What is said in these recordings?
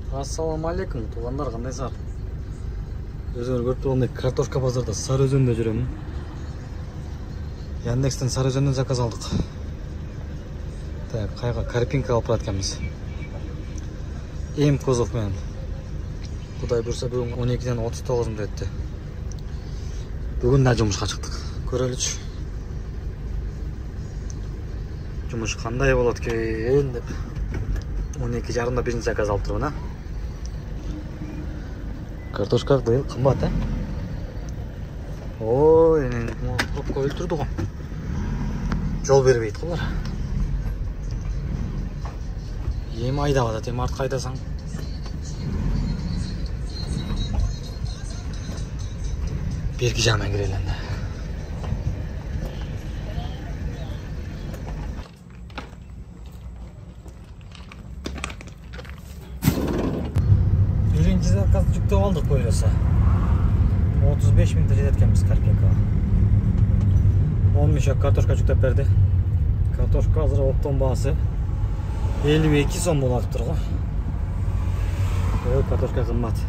Ассаламу алейкум, туғандар, қандайсыздар? Өздеріңіз көріп тұрғандай картошка базарда Сарыөзенде жүремін. Яндекстен Сарыөзеннен заказ алдық. Так, қайға Карпинка алып баратканбыз. М кузов менен. Құдай бұйырса бүгін 12-ден 39 өтті. Бүгін да жұмысқа шықтық. Көрелікші. Жұмыс қандай болады екен деп 12:30-да бірінші заказ алып тұрмын, Картошка биыл қымбат, Ой, топқа өлтірді ғой. Жол бербейді қолар. Ем айдап атады, артқа айдасаң. Бергі жағынан кірелі. Birinci zakazı жүктеп алдық koyuyorsa. 35 минутта жететкенбіз Карпинкаға. 10 мешок картошка жүктеп берді. Картошка азыр оптом бағасы 52 сом болады тұр ғой. Картошка қымбат.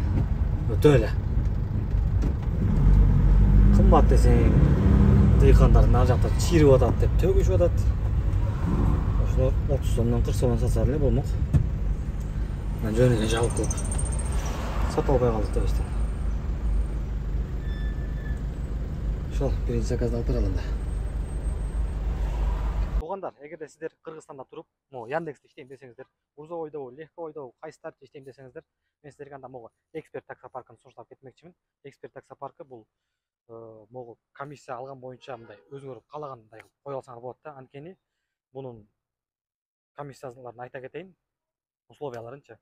Өте эле. Қымбат десең, диқандар нар жақта чиріп атат деп төгүшүп атат. Ошо 30 сомдон 40 сомдон сатса эле болмок. Мен жөнүнө жабык кылып сатып албай калдык деп эстедим. Ошол биринчи заказды алып баралым. Туғандар, эгерде сиздер Кыргызстанда туруп, Яндексте иштейм десеңиздер, Узовойдобу, Легковойдобу, Кайстарчы иштейм десеңиздер, мен сиздерге анда могу Эксперт таксопаркын сунуштап кетмекчимин. Эксперт таксопаркы бул могу комиссия алган боюнча мындай өзгөрүп каалагандай кылып кое алсаңар болот да. Анткени бунун комиссияларын айта кетейин, условияларынчы.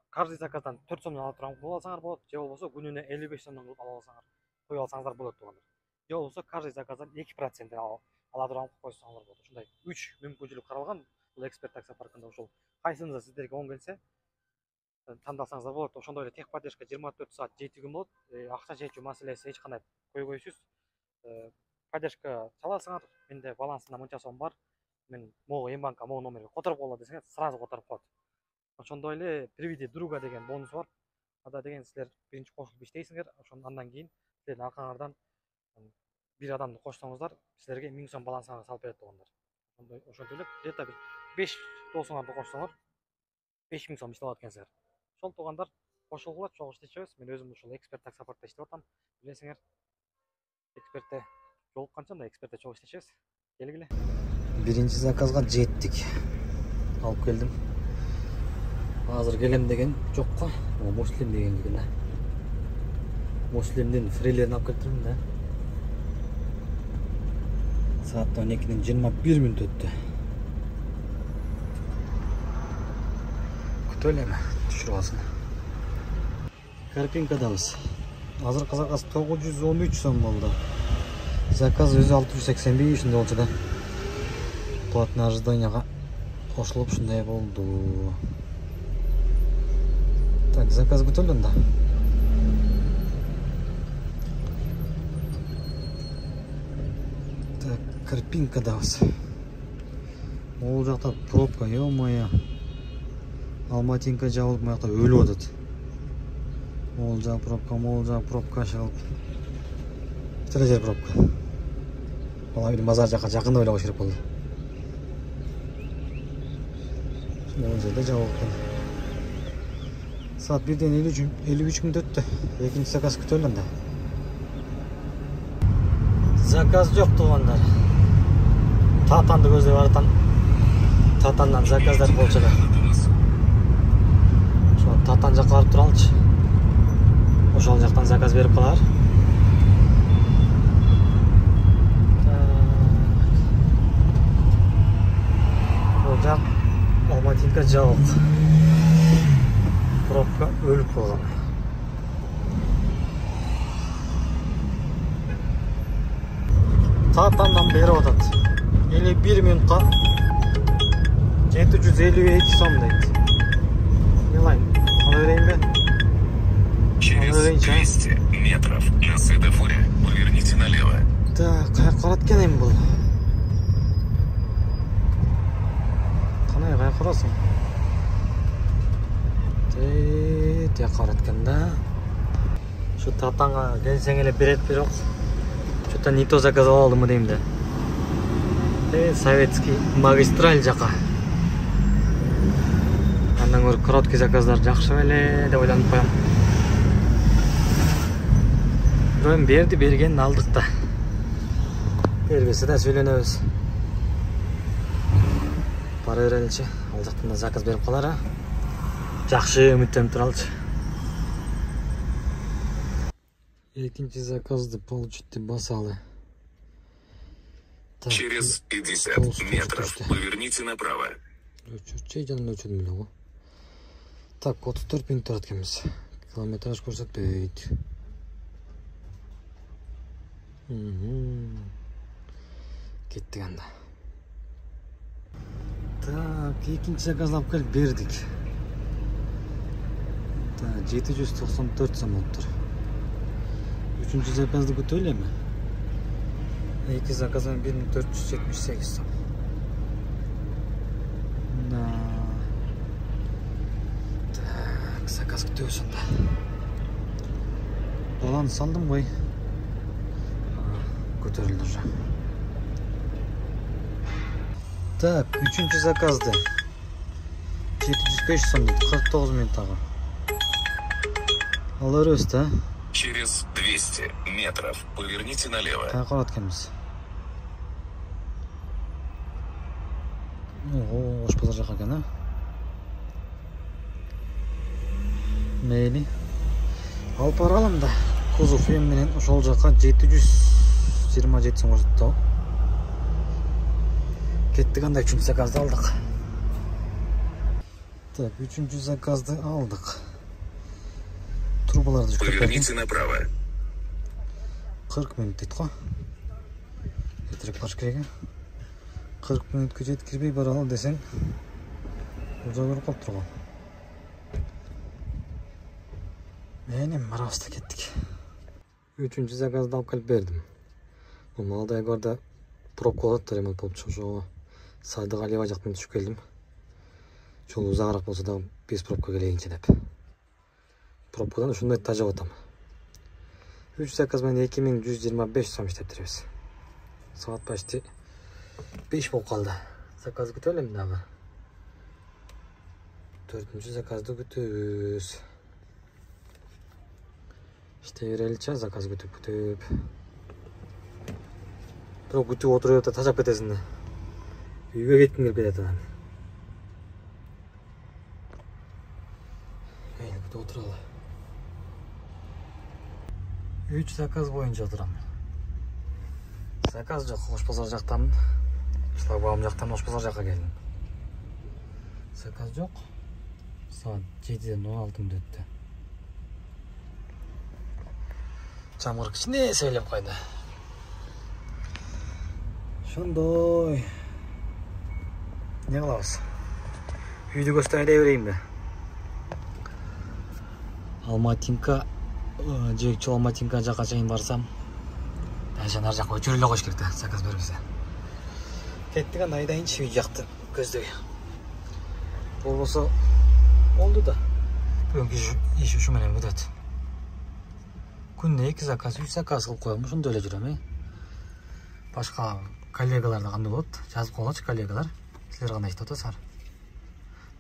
Каждый заказдан 4 сомдон ала турган кылып алсаңар болот, же болбосо күнүнө 55 сомдон кылып ала алсаңар, кое алсаңыздар болот тугандар. Же болбосо каждый заказдан 2% ала турган кылып койсоңор болот. Ушундай 3 мүмкүнчүлүк каралган бул Эксперт таксопаркында. Ошол кайсынысы сиздерге оң келсе тандасаңыздар болот. Ошондой эле техподдержка 24 саат жети күн болот. Акча чечүү маселеси эч кандай көйгөйсүз. Поддержка чаласыңар, менде балансында мынча сом бар. Мен могу М-банкка могу номерге которуп коелу десеңер, сразу которуп коет. Ошондой эле приведи друга деген бонус бар. Ада деген силер биринчи кошулуп иштейсиңер, андан кийин силердин аркаңардан бир адамды кошсоңуздар, силерге 1000 сом балансыңарга салып берет тугандар. Ошентип эле где-то 5 досуңарды кошсоңор 5000 сом иштеп алат экенсиңер. Ошол тугандар кошулгула чогуу иштечебиз. Мен өзүм ушул Эксперт таксопаркта иштеп атам. Билесиңер, Экспертте жолукканча мындай Экспертте чогуу иштечебиз. Келгиле. Биринчи заказга жеттик. Алып келдим. Азыр келем деген жок го. Муслим деген экен да. Муслимдин фрилерин алып келтирдим да. Saat 12'nin 21 minut öttü. Kütöyle mi? Düşür olsun. Karpinka'damız. Hazır zakaz 913 son oldu. Zakaz 685 şimdi oldu da. Платное ожиданиеға қосылып шындай болды. Так, заказ күтілді да. Карпинкадамыз. Ол жақта пробка, ё-моё. Алматинка жабылып, бұл жақта өліп атат. Ол жақ пробка шығып. Бір жер пробка. Бала бір базар жаққа жақында ойлауы керек болды. Ол жерде жабылып екен. Saat 1'den 53 минут өтті. Екінші заказ күтілді да. Заказ жоқ туғандар. Татанды көздеп аратам. Татандан заказдар болчу да. Ошо Татан жакка барып туралычы. Ошол жактан заказ берип калар. Бул жак Алматинка жабык. Пробка өлүп калган. Татандан берип атат. 51 минутқа 752 сом дейді. Елайын, ала берейін бе? Через 200 метров на светофоре поверните налево. Так, қаяқ қарат екен бұл? Қанай қаяқ қарасың? жака барат экен да. Şu татаңа келсең эле берет бирок. Что-то не то заказал алдым дейм да. Советский магистраль жака. Андан көрүп короткий заказдар жакшы беле деп ойлонуп коем. Бирок бергенин алдык да. Бербесе да сүйлөнөбүз. Бара береличи. Ал жактан да заказ берип калар а. Жакшы үмүттөнүп туралычы. Экинчи заказды получить басалы. Через 50 метров поверните направо. Так, 34 минут турат экенбиз. Километраж көрсөтпөйт. Кеттик анда. Так, экинчи заказ алып келип бердик. Так, 794 сом болуптур. Üçüncü zakazda күтө элеми? Эки заказдан 1478 сом. Так, заказ күтөбүз анда. Баланы салдым ғой. Көтөрүлдү уже. Так, üçüncü заказды 705 сом дейт, 49 минут ага. Алар өз да. Через 200 метров поверните налево. Так, карат экенбиз. Ого, ош базар жака экен, а? Мейли. Алып баралым да. Кузов менен ошол жака 727 сом көрсөттү. Кеттик анда 3-үncü заказды алдык. Так, 3-үncü заказды алдык. Трубаларды поверните направо. 40 минут дейт го. Эртерээк баш керек. 40 минутка жеткирбей баралы десең, уза көрүп калыптыр го. Менин барабызда кеттик. 3-үncü заказды алып келип бердим. Бул Молодая гвардия пробка болот, ремонт болуп чыгыш. Садык Алиева жактан түшүп келдим. Жол узагыраак болсо да без пробка келейинчи деп. Пробкадан ушундай тажап атам. 3 заказ менен 2125 сом иштептирбиз. Саат почти 5 болуп калды. Заказ күтө элем дагы. 4-үнчү заказды күтөбүз. İşte береличи, заказ күтүп. Бирок күтүп отуруп да тажап кетесиң да. Үйгө кеткиң келип кетет анан. Мейли күтүп отуралы. 3 заказ боюнча отурам. Заказ жок, Ош базар жактан. Шлагбаум жактан Ош базар жакка келдим. Заказ жок. Саат 7-ден 16 мүнөт өттү. Чамгыр кичине сөйлөп койду. Ошондой. Не кылабыз? Үйдү көстөй берейинби? Алматинка, жекчи Алматинка жака чейин барсам, жанар жака өчүрүп эле коюш керек да, заказ бербесе. Кеттик анда айдайынчы үй жакты көздөй. Болбосо болду да. Бүгүнкү иш ушу менен бүтөт. Күнүнө 2 заказ, 3 заказ кылып коем, ошондой эле жүрөм. Башка коллегалар да кандай болот? Жазып койгончу коллегалар. Силер кандай иштеп атасыздар?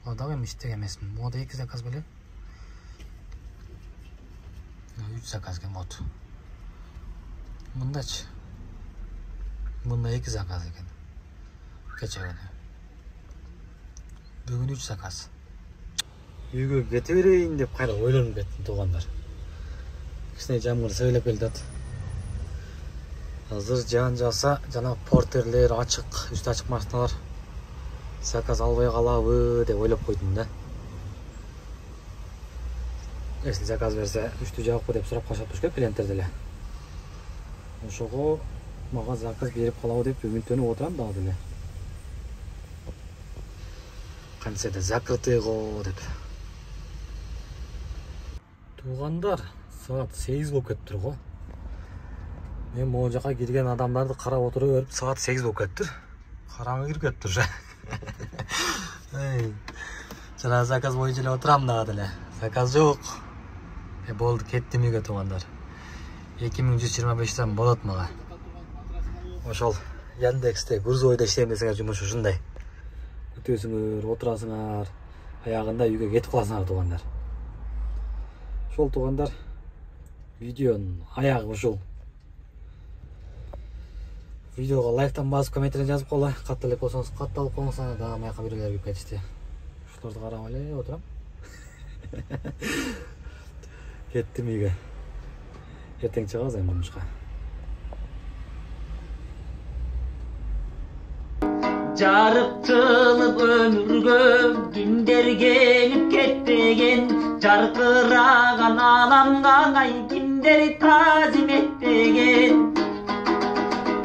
Ал дагы эми иштеген эмесмин. Мода 2 заказ беле. 3 заказ экен болот. Мындачы. Мында 2 заказ экен. Кече күнү. Бүгүн 3 заказ. Үйгө кете берейин деп кайра ойлонуп кеттим туугандар. Кичине жамгыр сөйлөп келдат. Азыр жан жаса, жана портерлер ачык, үстү ачык машиналар заказ албай калабы деп ойлоп койдум да. Если заказ берсе, үстү жабыкпы деп сурап калышат болуш керек клиенттер деле. Ошого мага заказ берип калабы деп үмүттөнүп отурам дагы деле. Кантсе да закрытый го деп. Туугандар, саат 8 болуп кетиптир го. Мен могу жака кирген адамдарды карап отуруп берип, саат 8 болуп кетиптир. Караңгы кирип кетиптир уже. Жана заказ боюнча эле отурам дагы деле. Заказ жок. Болду, кеттим үйгө туугандар. 2125'ten болот мага. Ошол Яндексте Грузовойдо иштейм десеңер жумуш ушундай. Күтөсүңөр, отурасыңар, аягында үйгө кетип каласыңар туугандар. Ошол туугандар видеонун аягы ушул. Видеого лайктан басып, комменттерин жазып койгула. Катты элек болсоңуз катталып коюңуз, аны дагы маяка бирөөлөр кирип кетишти. Ушуларды карап эле отурам. Кеттим үйгө. Эртең чыгабыз эми жумушка. Жарыктылып өмүргө күндөр келип кетпеген, жаркыраган аламга ай кимдер тазим этпеген.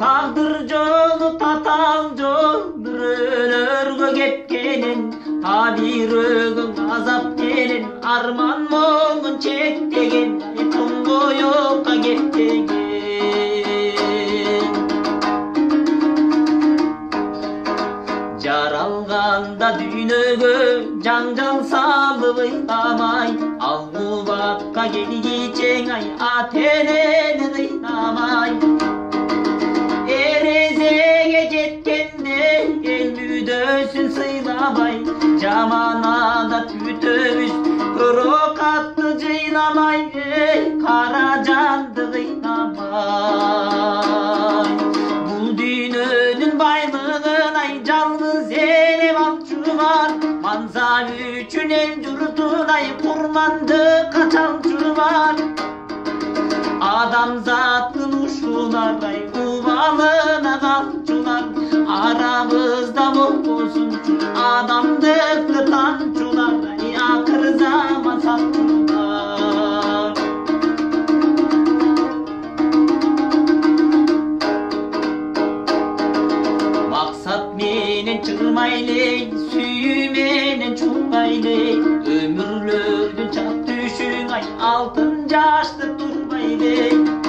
Тагдыр жолу татаң жол бирөөлөргө кепкенин, табирөгөн азап келин, арман моңун чектеген, коңгоёкка кептеген. Жаралганда дүйнөгө жаңжал салып ыйламай, ал убакка келгичең ай ата энени ыйламай. Эрезеге жеткенде эл мүдөсүн сыйламай, жаманада түтөбүз көрөкатты жыйламай, кара жанды кыйнамай. Бул дүйнөнүн байлыгын ай жалгыз эле балчугар, мансап үчүн эл журтун ай курмандыкка чалчугар. Адамзаттын ушулар ай убалына калчулар, арабызда болбосунчу адамдыкты танчулар, ай акыр заман сатчулар. Максат менен чырмайлы, сүйүү менен чурмайлы, өмүрлөрдүн чак түшүң ай алтын жашты турмайлы.